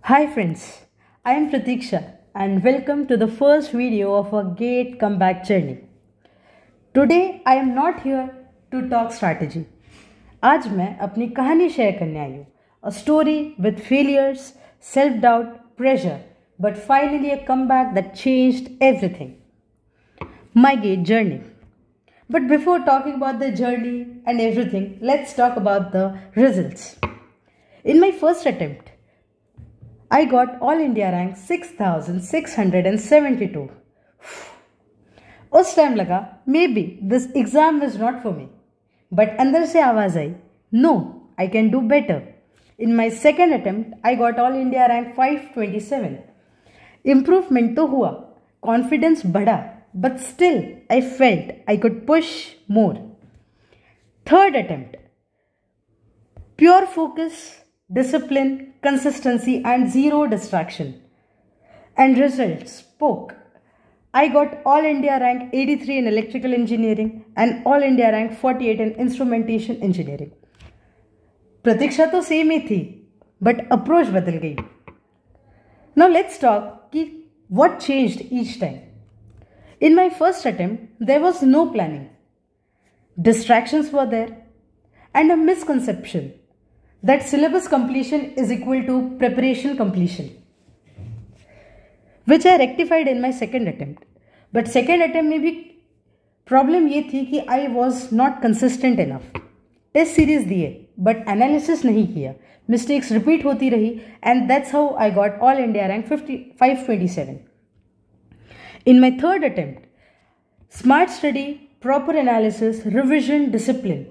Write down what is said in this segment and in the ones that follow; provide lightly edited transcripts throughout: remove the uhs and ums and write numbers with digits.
Hi friends, I am Pratiksha and welcome to the first video of our GATE comeback journey. Today I am not here to talk strategy. आज मैं अपनी कहानी share करने आई हूँ. A story with failures, self-doubt, pressure, but finally a comeback that changed everything. My GATE journey. But before talking about the journey and everything, let's talk about the results. In my first attempt, I got All India rank 6672. उस time लगा maybe this exam is not for me. But अंदर से आवाज आई no, I can do better. In my second attempt, I got All India rank 527. Improvement तो हुआ, confidence बढ़ा, but still I felt I could push more. Third attempt, pure focus, discipline, consistency and zero distraction. And results spoke. I got All India rank 83 in electrical engineering and All India rank 48 in instrumentation engineering. प्रतीक्षा तो same ही थी, but approach बदल गई. Now let's talk कि what changed each time. In my first attempt, there was no planning. Distractions were there and a misconception that syllabus completion is equal to preparation completion, which I rectified in my second attempt. But second attempt में भी problem ये थी कि I was not consistent enough. Test series दिए but analysis नहीं किया, mistakes repeat होती रही and that's how I got All India rank 527. In my third attempt, smart study, proper analysis, revision, discipline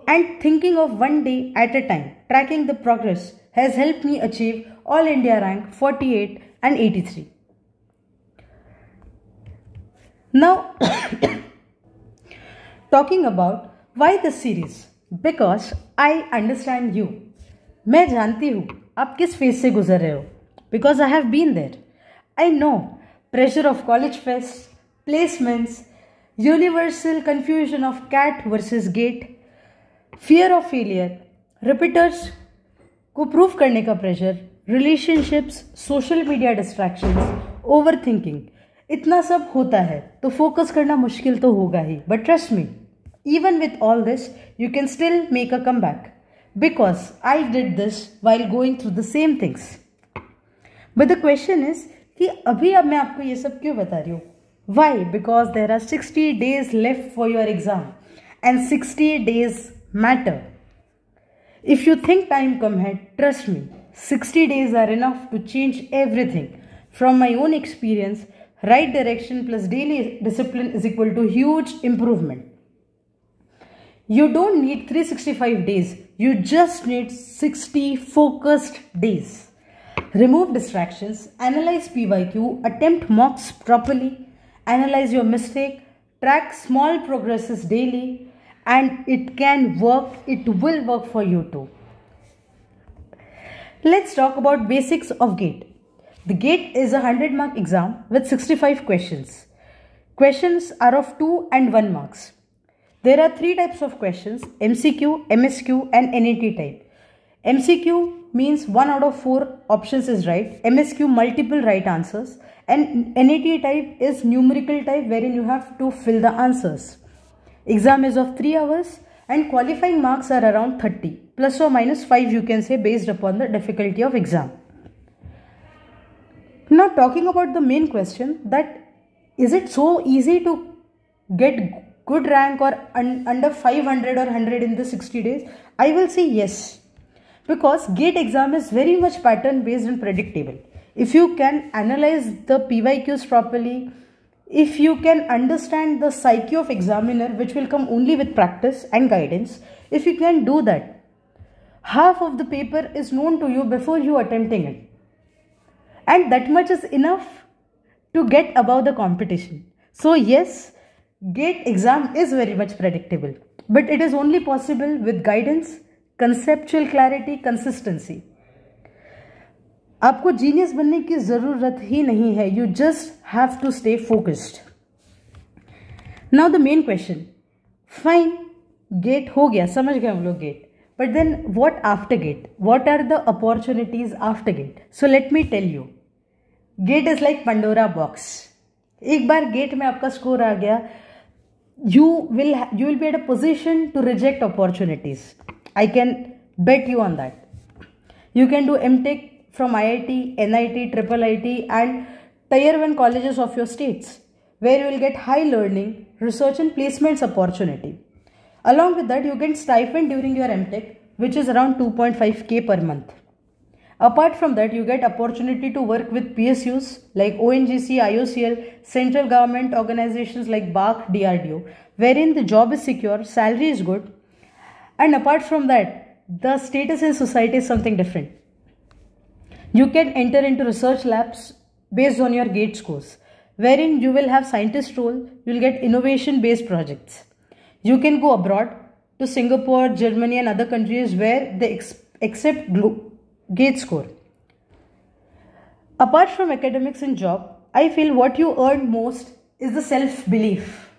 and thinking of one day at a time, tracking the progress has helped me achieve All India rank 48 and 83. Now, talking about why this series, because I understand you. मैं जानती हूँ आप किस phase से गुजर रहे हो, because I have been there. I know pressure of college fest, placements, universal confusion of CAT versus GATE, fear of failure, repeaters को प्रूव करने का pressure, relationships, social media distractions, overthinking, इतना सब होता है तो फोकस करना मुश्किल तो होगा ही. But trust me, even with all this, you can still make a comeback because I did this while going through the same things. But the question is कि अभी अब मैं आपको ये सब क्यों बता रही हूँ? Why? Because there are 60 days left for your exam and 60 days matter. If you think time come ahead, trust me, 60 days are enough to change everything. From my own experience, right direction plus daily discipline is equal to huge improvement. You don't need 365 days, you just need 60 focused days. Remove distractions, analyze PYQ, attempt mocks properly, analyze your mistake, track small progresses daily, and it can work, it will work for you too. Let's talk about basics of GATE. The GATE is a 100-mark exam with 65 questions. Questions are of 2 and 1 marks. There are 3 types of questions: MCQ, MSQ and NAT type. MCQ means 1 out of 4 options is right, MSQ multiple right answers, and NAT type is numerical type wherein you have to fill the answers. Exam is of 3 hours and qualifying marks are around 30, plus or minus 5 you can say based upon the difficulty of exam. Now talking about the main question, that is it so easy to get good rank or under 500 or 100 in the 60 days? I will say yes, because GATE exam is very much pattern based and predictable. If you can analyze the PYQs properly, if you can understand the psyche of examiner, which will come only with practice and guidance, if you can do that, half of the paper is known to you before you attempting it. And that much is enough to get above the competition. So yes, GATE exam is very much predictable, but it is only possible with guidance, conceptual clarity, consistency. आपको genius बनने की ज़रूरत ही नहीं है. You just have to stay focused. Now the main question. Fine, GATE हो गया, समझ गए हम लोग GATE. But then what after GATE? What are the opportunities after GATE? So let me tell you. GATE is like Pandora box. एक बार GATE में आपका score आ गया, you will be at a position to reject opportunities. I can bet you on that. You can do MTech from IIT, NIT, IIIT and Tier 1 colleges of your states, where you will get high learning, research and placements opportunity. Along with that, you get stipend during your MTech, which is around 2.5k per month. Apart from that, you get opportunity to work with PSUs like ONGC, IOCL, central government organizations like BARC, DRDO, wherein the job is secure, salary is good. And apart from that, the status in society is something different. You can enter into research labs based on your GATE scores, wherein you will have scientist role, you will get innovation based projects. You can go abroad to Singapore, Germany and other countries where they accept GATE score. Apart from academics and job, I feel what you earn most is the self-belief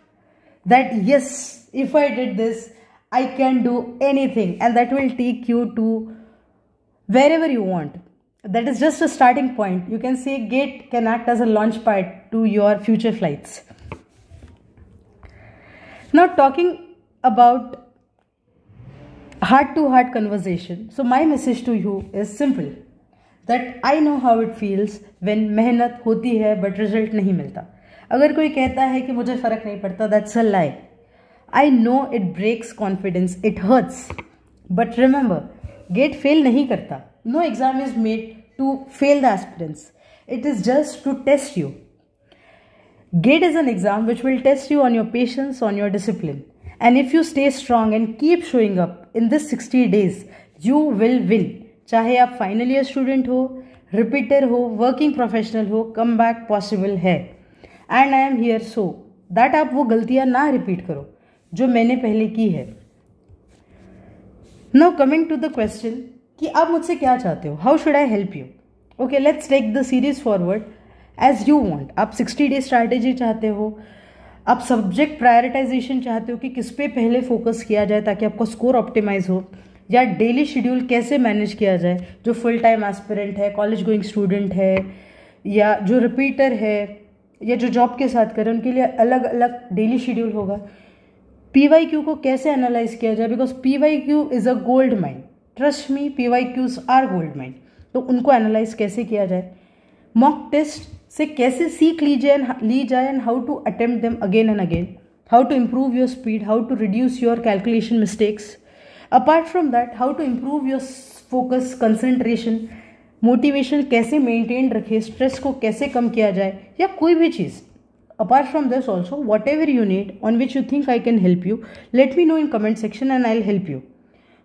that yes, if I did this, I can do anything, and that will take you to wherever you want. That is just a starting point. You can say GATE can act as a launch pad to your future flights. Now talking about heart-to-heart conversation. So my message to you is simple. That I know how it feels when मेहनत होती है but result नहीं मिलता. अगर कोई कहता है कि मुझे फ़र्क नहीं पड़ता, that's a lie. I know it breaks confidence, it hurts. But remember, GATE fail नहीं करता. No exam is made to fail the aspirants. It is just to test you. GATE is an exam which will test you on your patience, on your discipline. And if you stay strong and keep showing up in this 60 days, you will win. चाहे आप final year student हो, repeater हो, working professional हो, comeback possible है. And I am here so that आप वो गलतियाँ ना repeat करो जो मैंने पहले की है. Now coming to the question कि आप मुझसे क्या चाहते हो? How should I help you? Okay, let's take the series forward. As you want. आप 60 डे स्ट्रैटेजी चाहते हो, आप सब्जेक्ट प्रायोरिटाइजेशन चाहते हो कि किस पे पहले फोकस किया जाए ताकि आपका स्कोर ऑप्टिमाइज हो, या डेली शेड्यूल कैसे मैनेज किया जाए जो फुल टाइम एस्पिरेंट है, कॉलेज गोइंग स्टूडेंट है, या जो रिपीटर है, या जो जॉब के साथ करें, उनके लिए अलग अलग डेली शेड्यूल होगा. PYQ को कैसे एनालाइज किया जाए, because PYQ is a gold mine. Trust me, PYQs are gold mine. तो उनको एनालाइज कैसे किया जाए, मॉक टेस्ट से कैसे सीख ली जाए and how to attempt them again and again, how to improve your speed, how to reduce your calculation mistakes. Apart from that, how to improve your focus, concentration, motivation कैसे maintain रखे, stress को कैसे कम किया जाए, या कोई भी चीज़. Apart from this also, whatever you need on which you think I can help you, let me know in comment section and I will help you.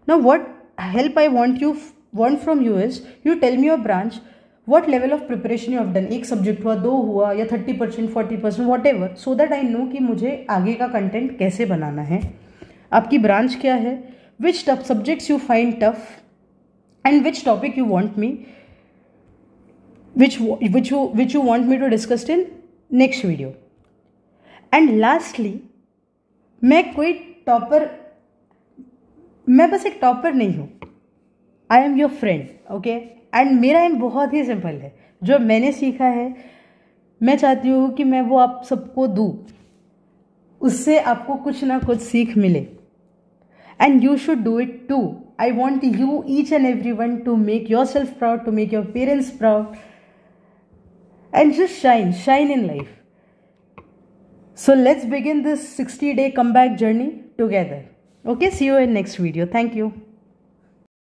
Now what help I want from you is, you tell me your branch, what level of preparation you have done. एक subject हुआ, 2 हुआ, या 30%, 40%, whatever, so that I know कि मुझे आगे का content कैसे बनाना है. आपकी ब्रांच क्या है, which tough subjects you find tough, and which topic you want me, which you want me to discuss in next video. And lastly, मैं बस एक टॉपर नहीं हूँ. I am your friend, okay. And मेरा aim बहुत ही simple है. जो मैंने सीखा है, मैं चाहती हूँ कि मैं वो आप सबको दूँ, उससे आपको कुछ ना कुछ सीख मिले. And you should do it too. I want you, each and every one, to make yourself proud, to make your parents proud, and just shine in life. So let's begin this 60-day comeback journey together. Okay, see you in next video. Thank you.